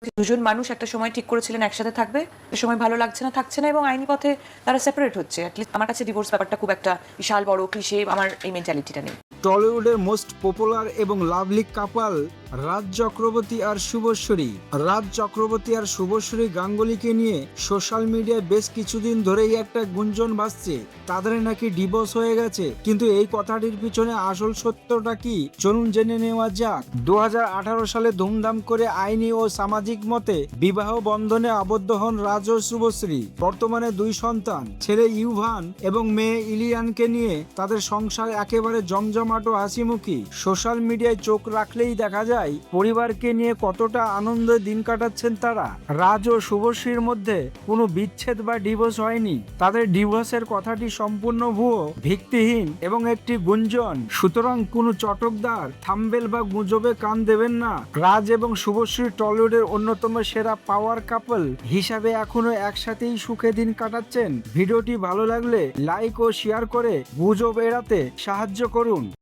দুজন মানুষ একটা সময় ঠিক করেছিলেন একসাথে থাকবে, এ সময় ভালো লাগছে না, থাকছে না এবং আইনি পথে তারা সেপারেট হচ্ছে। অ্যাটলিস্ট আমার কাছে ডিভোর্স ব্যাপারটা খুব একটা বিশাল বড় ক্লিশে, আমার এই মেন্টালিটিটা নেই। টলিউডের মোস্ট পপুলার এবং লাভলি কাপল রাজ চক্রবর্তী আর শুভশ্রী। রাজ চক্রবর্তী আর শুভশ্রী গাঙ্গুলিকে নিয়ে সোশ্যাল মিডিয়ায় বেশ কিছুদিন ধরেই একটা গুঞ্জন ভাসছে, তাদের নাকি ডিভোর্স হয়ে গেছে। কিন্তু এই কথাটির পিছনে আসল সত্যটা কি, চলুন জেনে নেওয়া যাক। 2018 সালে ধুমধাম করে আইনি ও সামাজিক মতে বিবাহ বন্ধনে আবদ্ধ হন রাজ ও শুভশ্রী। বর্তমানে 2 সন্তান, ছেলে ইউভান এবং মেয়ে ইলিয়ানকে নিয়ে তাদের সংসার একেবারে জমজমাট ও হাসিমুখী। সোশ্যাল মিডিয়ায় চোখ রাখলেই দেখা যায় পরিবারকে নিয়ে কতটা আনন্দে দিন কাটাচ্ছেন তারা। রাজ ও শুভশ্রীর মধ্যে কোনো বিচ্ছেদ বা ডিভোর্স হয়নি। তাদের ডিভোর্সের কথাটি সম্পূর্ণ ভুয়ো, ভিত্তিহীন এবং একটি গুঞ্জন। সুতরাং কোনো চটকদার থাম্বেল বা গুজবে কান দেবেন না। রাজ এবং শুভশ্রী টলিউডের অন্যতম সেরা পাওয়ার কাপল হিসাবে এখনো একসাথেই সুখে দিন কাটাচ্ছেন। ভিডিওটি ভালো লাগলে লাইক ও শেয়ার করে গুজব এড়াতে সাহায্য করুন।